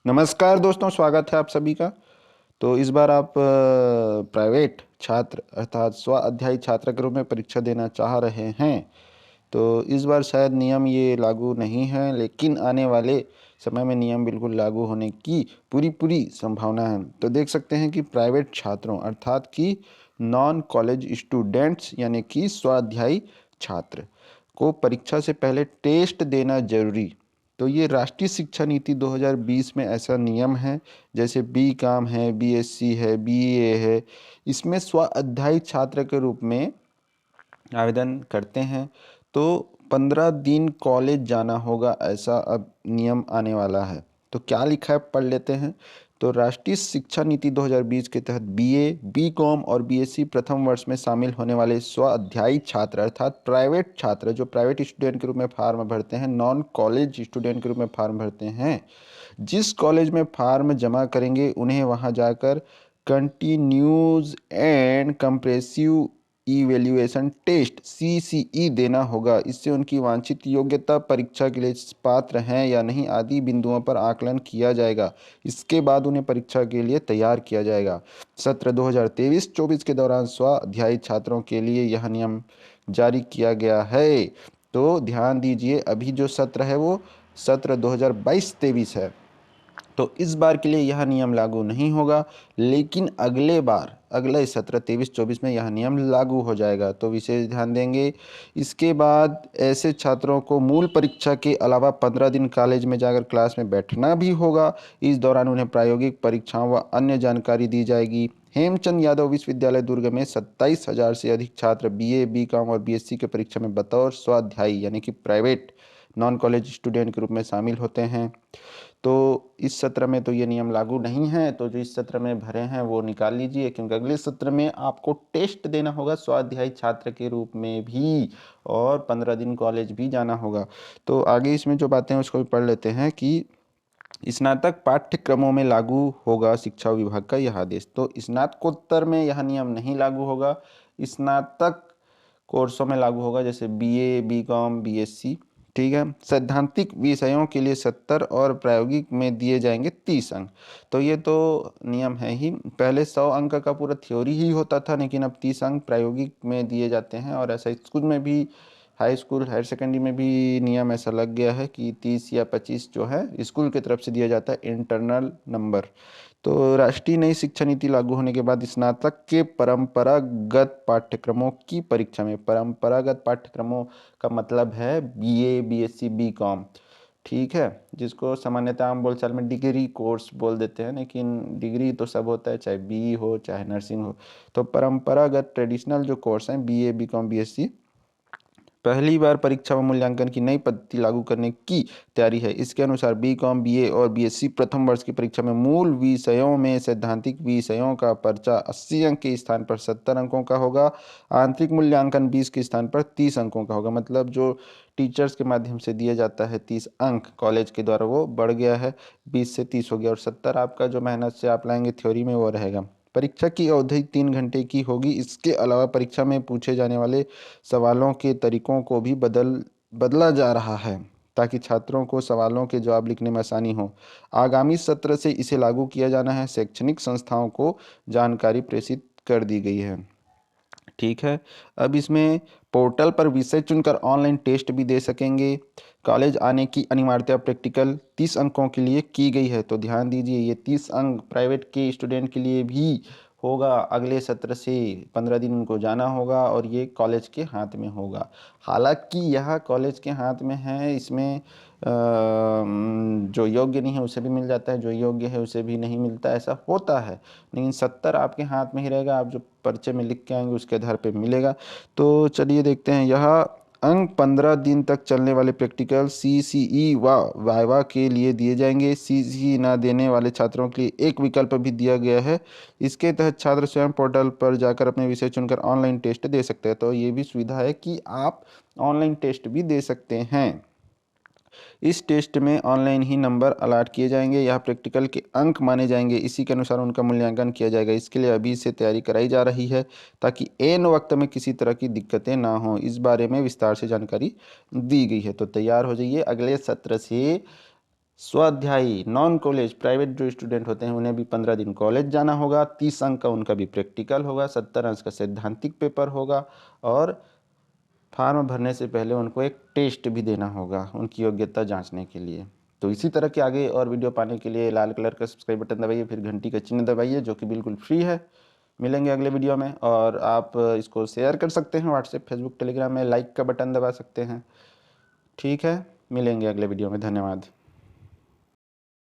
नमस्कार दोस्तों, स्वागत है आप सभी का। तो इस बार आप प्राइवेट छात्र अर्थात स्व अध्यायी छात्र के रूप में परीक्षा देना चाह रहे हैं। तो इस बार शायद नियम ये लागू नहीं है, लेकिन आने वाले समय में नियम बिल्कुल लागू होने की पूरी पूरी संभावना है। तो देख सकते हैं कि प्राइवेट छात्रों अर्थात कि नॉन कॉलेज स्टूडेंट्स यानी कि स्व अध्यायी छात्र को परीक्षा से पहले टेस्ट देना जरूरी। तो ये राष्ट्रीय शिक्षा नीति 2020 में ऐसा नियम है। जैसे बी कॉम है, बीएससी है, बीए है, इसमें स्व अध्यायी छात्र के रूप में आवेदन करते हैं तो 15 दिन कॉलेज जाना होगा, ऐसा अब नियम आने वाला है। तो क्या लिखा है पढ़ लेते हैं। तो राष्ट्रीय शिक्षा नीति 2020 के तहत बीए, बीकॉम और बीएससी प्रथम वर्ष में शामिल होने वाले स्व अध्यायी छात्र अर्थात प्राइवेट छात्र जो प्राइवेट स्टूडेंट के रूप में फार्म भरते हैं, नॉन कॉलेज स्टूडेंट के रूप में फार्म भरते हैं, जिस कॉलेज में फार्म जमा करेंगे उन्हें वहां जाकर continuous and comprehensive evaluation test CCE देना होगा। इससे उनकी वांछित योग्यता, परीक्षा के लिए पात्र हैं या नहीं आदि बिंदुओं पर आकलन किया जाएगा। इसके बाद उन्हें परीक्षा के लिए तैयार किया जाएगा। सत्र 2023-24 के दौरान स्व अध्यायी छात्रों के लिए यह नियम जारी किया गया है। तो ध्यान दीजिए, अभी जो सत्र है वो सत्र 2022-23 है। तो इस बार के लिए यह नियम लागू नहीं होगा, लेकिन अगले बार अगले सत्र 23-24 में यह नियम लागू हो जाएगा। तो विशेष ध्यान देंगे। इसके बाद ऐसे छात्रों को मूल परीक्षा के अलावा 15 दिन कॉलेज में जाकर क्लास में बैठना भी होगा। इस दौरान उन्हें प्रायोगिक परीक्षाओं व अन्य जानकारी दी जाएगी। हेमचंद यादव विश्वविद्यालय दुर्ग में 27,000 से अधिक छात्र बीए, बीकॉम और बीएससी के परीक्षा में बतौर स्वाध्यायी यानी कि प्राइवेट नॉन कॉलेज स्टूडेंट के रूप में शामिल होते हैं। तो इस सत्र में तो ये नियम लागू नहीं है। तो जो इस सत्र में भरे हैं वो निकाल लीजिए, क्योंकि अगले सत्र में आपको टेस्ट देना होगा स्वाध्यायी छात्र के रूप में भी, और 15 दिन कॉलेज भी जाना होगा। तो आगे इसमें जो बातें हैं उसको भी पढ़ लेते हैं कि स्नातक पाठ्यक्रमों में लागू होगा शिक्षा विभाग का यह आदेश। तो स्नातकोत्तर में यह नियम नहीं लागू होगा, स्नातक कोर्सों में लागू होगा, जैसे बीए, बीकॉम, बीएससी। ठीक है। सैद्धांतिक विषयों के लिए 70 और प्रायोगिक में दिए जाएंगे 30 अंक। तो ये तो नियम है ही। पहले 100 अंक का पूरा थ्योरी ही होता था, लेकिन अब 30 अंक प्रायोगिक में दिए जाते हैं। और ऐसा स्कूल में भी, हाई स्कूल हायर सेकेंडरी में भी नियम ऐसा लग गया है कि 30 या 25 जो है स्कूल की तरफ से दिया जाता है इंटरनल नंबर। तो राष्ट्रीय नई शिक्षा नीति लागू होने के बाद स्नातक के परंपरागत पाठ्यक्रमों की परीक्षा में, परंपरागत पाठ्यक्रमों का मतलब है बीए, बीएससी, बीकॉम, ठीक है, जिसको सामान्यतः आम बोलचाल में डिग्री कोर्स बोल देते हैं, लेकिन डिग्री तो सब होता है, चाहे बीई हो चाहे नर्सिंग हो। तो परंपरागत ट्रेडिशनल जो कोर्स हैं बीए, बीकॉम, बीएससी, पहली बार परीक्षा व मूल्यांकन की नई पद्धति लागू करने की तैयारी है। इसके अनुसार बीकॉम, बीए और बीएससी प्रथम वर्ष की परीक्षा में मूल विषयों में सैद्धांतिक विषयों का पर्चा 80 अंक के स्थान पर 70 अंकों का होगा। आंतरिक मूल्यांकन 20 के स्थान पर 30 अंकों का होगा। मतलब जो टीचर्स के माध्यम से दिया जाता है 30 अंक कॉलेज के द्वारा, वो बढ़ गया है, 20 से 30 हो गया, और 70 आपका जो मेहनत से आप लाएंगे थ्योरी में वो रहेगा। परीक्षा की अवधि 3 घंटे की होगी। इसके अलावा परीक्षा में पूछे जाने वाले सवालों के तरीकों को भी बदला जा रहा है, ताकि छात्रों को सवालों के जवाब लिखने में आसानी हो। आगामी सत्र से इसे लागू किया जाना है। शैक्षणिक संस्थाओं को जानकारी प्रेषित कर दी गई है। ठीक है। अब इसमें पोर्टल पर विषय चुनकर ऑनलाइन टेस्ट भी दे सकेंगे। कॉलेज आने की अनिवार्यता प्रैक्टिकल 30 अंकों के लिए की गई है। तो ध्यान दीजिए, ये 30 अंक प्राइवेट के स्टूडेंट के लिए भी होगा। अगले सत्र से 15 दिन उनको जाना होगा, और ये कॉलेज के हाथ में होगा। हालांकि यह कॉलेज के हाथ में है, इसमें जो योग्य नहीं है उसे भी मिल जाता है, जो योग्य है उसे भी नहीं मिलता, ऐसा होता है। लेकिन 70 आपके हाथ में ही रहेगा, आप जो पर्चे में लिख के आएंगे उसके आधार पे मिलेगा। तो चलिए देखते हैं। यह अंक 15 दिन तक चलने वाले प्रैक्टिकल सीसीई व वाइवा के लिए दिए जाएंगे। सीसीई ना देने वाले छात्रों के लिए एक विकल्प भी दिया गया है। इसके तहत छात्र स्वयं पोर्टल पर जाकर अपने विषय चुनकर ऑनलाइन टेस्ट दे सकते हैं। तो ये भी सुविधा है कि आप ऑनलाइन टेस्ट भी दे सकते हैं। इस टेस्ट में ऑनलाइन ही नंबर अलाट किए जाएंगे। यह प्रैक्टिकल के अंक माने जाएंगे, इसी के अनुसार उनका मूल्यांकन किया जाएगा। इसके लिए अभी से तैयारी कराई जा रही है, ताकि ऐन वक्त में किसी तरह की दिक्कतें ना हो। इस बारे में विस्तार से जानकारी दी गई है। तो तैयार हो जाइए, अगले सत्र से स्वाध्यायी नॉन कॉलेज प्राइवेट जो स्टूडेंट होते हैं उन्हें भी 15 दिन कॉलेज जाना होगा। 30 अंक का उनका भी प्रैक्टिकल होगा, 70 अंक का सैद्धांतिक पेपर होगा और फार्म भरने से पहले उनको एक टेस्ट भी देना होगा उनकी योग्यता जांचने के लिए। तो इसी तरह के आगे और वीडियो पाने के लिए लाल कलर का सब्सक्राइब बटन दबाइए, फिर घंटी का चिन्ह दबाइए जो कि बिल्कुल फ्री है। मिलेंगे अगले वीडियो में, और आप इसको शेयर कर सकते हैं व्हाट्सएप, फेसबुक, टेलीग्राम में, लाइक का बटन दबा सकते हैं। ठीक है, मिलेंगे अगले वीडियो में। धन्यवाद।